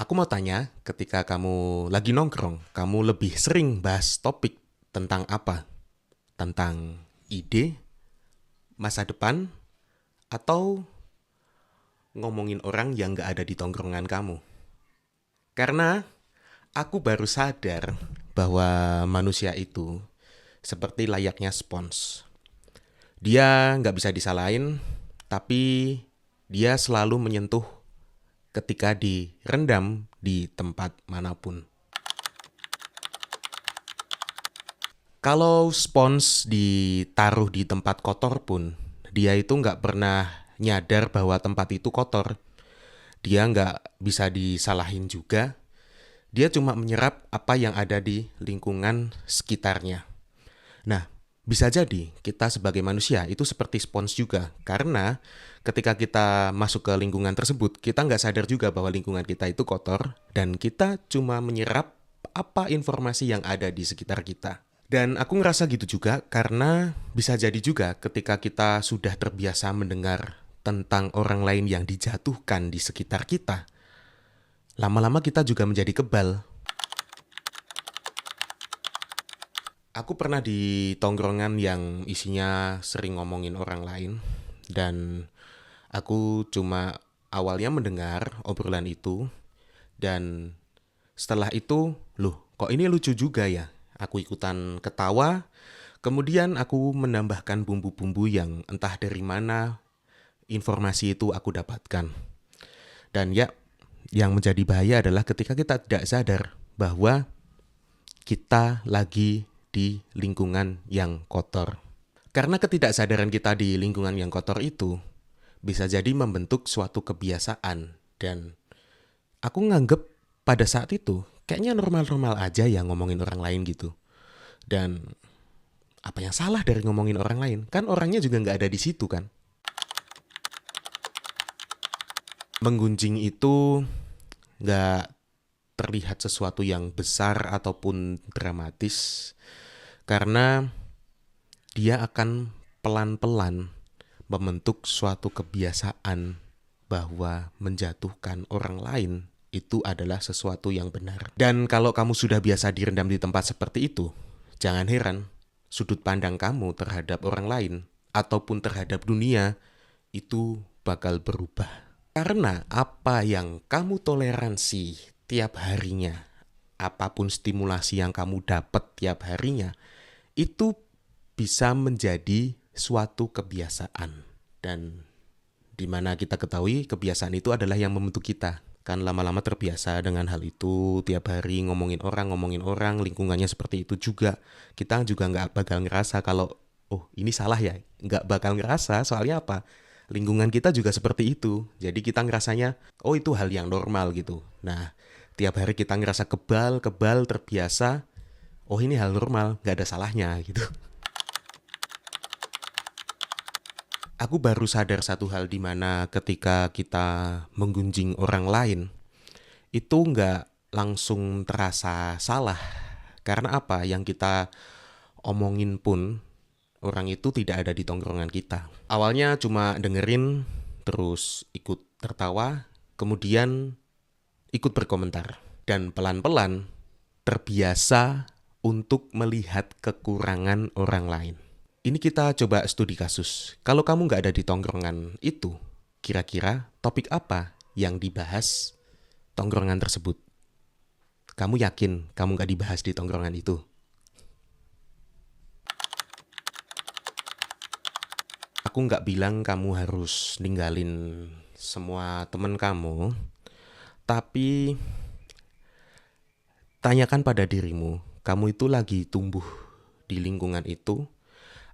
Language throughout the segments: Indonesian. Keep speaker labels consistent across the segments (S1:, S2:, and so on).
S1: Aku mau tanya, ketika kamu lagi nongkrong, kamu lebih sering bahas topik tentang apa? Tentang ide, masa depan, atau ngomongin orang yang gak ada di tongkrongan kamu? Karena aku baru sadar bahwa manusia itu seperti layaknya spons. Dia nggak bisa disalahin, tapi dia selalu menyentuh ketika direndam di tempat manapun. Kalau spons ditaruh di tempat kotor pun, dia itu nggak pernah nyadar bahwa tempat itu kotor. Dia nggak bisa disalahin juga. Dia cuma menyerap apa yang ada di lingkungan sekitarnya. Nah, bisa jadi kita sebagai manusia itu seperti spons juga. Karena ketika kita masuk ke lingkungan tersebut, kita nggak sadar juga bahwa lingkungan kita itu kotor. Dan kita cuma menyerap apa informasi yang ada di sekitar kita. Dan aku ngerasa gitu juga karena bisa jadi juga ketika kita sudah terbiasa mendengar tentang orang lain yang dijatuhkan di sekitar kita, lama-lama kita juga menjadi kebal. Aku pernah di tongkrongan yang isinya sering ngomongin orang lain dan aku cuma awalnya mendengar obrolan itu dan setelah itu, loh, kok ini lucu juga ya? Aku ikutan ketawa, kemudian aku menambahkan bumbu-bumbu yang entah dari mana informasi itu aku dapatkan. Dan ya, yang menjadi bahaya adalah ketika kita tidak sadar bahwa kita lagi di lingkungan yang kotor. Karena ketidaksadaran kita di lingkungan yang kotor itu bisa jadi membentuk suatu kebiasaan dan aku nganggep pada saat itu kayaknya normal-normal aja ya ngomongin orang lain gitu. Dan apa yang salah dari ngomongin orang lain? Kan orangnya juga nggak ada di situ kan. Menggunjing itu nggak terlihat sesuatu yang besar ataupun dramatis karena dia akan pelan-pelan membentuk suatu kebiasaan bahwa menjatuhkan orang lain itu adalah sesuatu yang benar. Dan kalau kamu sudah biasa direndam di tempat seperti itu, jangan heran sudut pandang kamu terhadap orang lain ataupun terhadap dunia itu bakal berubah. Karena apa yang kamu toleransi tiap harinya, apapun stimulasi yang kamu dapat tiap harinya, itu bisa menjadi suatu kebiasaan. Dan di mana kita ketahui kebiasaan itu adalah yang membentuk kita. Kan lama-lama terbiasa dengan hal itu, tiap hari ngomongin orang, lingkungannya seperti itu juga. Kita juga nggak bakal ngerasa kalau, oh ini salah ya. Nggak bakal ngerasa, soalnya apa? Lingkungan kita juga seperti itu. Jadi kita ngerasanya, oh itu hal yang normal gitu. Nah, tiap hari kita ngerasa kebal, terbiasa, oh ini hal normal, nggak ada salahnya gitu. Aku baru sadar satu hal di mana ketika kita menggunjing orang lain, itu nggak langsung terasa salah. Karena apa? Yang kita omongin pun orang itu tidak ada di tongkrongan kita. Awalnya cuma dengerin, terus ikut tertawa, kemudian ikut berkomentar. Dan pelan-pelan terbiasa untuk melihat kekurangan orang lain. Ini kita coba studi kasus. Kalau kamu nggak ada di tongkrongan itu, kira-kira topik apa yang dibahas tongkrongan tersebut? Kamu yakin kamu nggak dibahas di tongkrongan itu? Aku nggak bilang kamu harus ninggalin semua teman kamu, tapi tanyakan pada dirimu, kamu itu lagi tumbuh di lingkungan itu,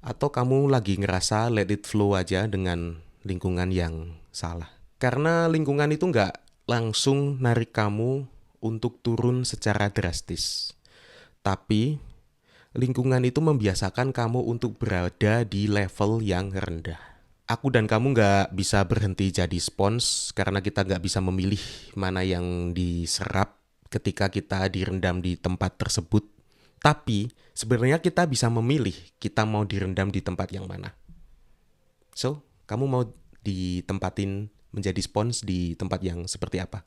S1: atau kamu lagi ngerasa let it flow aja dengan lingkungan yang salah. Karena lingkungan itu nggak langsung narik kamu untuk turun secara drastis. Tapi lingkungan itu membiasakan kamu untuk berada di level yang rendah. Aku dan kamu nggak bisa berhenti jadi spons karena kita nggak bisa memilih mana yang diserap ketika kita direndam di tempat tersebut. Tapi sebenarnya kita bisa memilih kita mau direndam di tempat yang mana. So, kamu mau ditempatin menjadi spons di tempat yang seperti apa?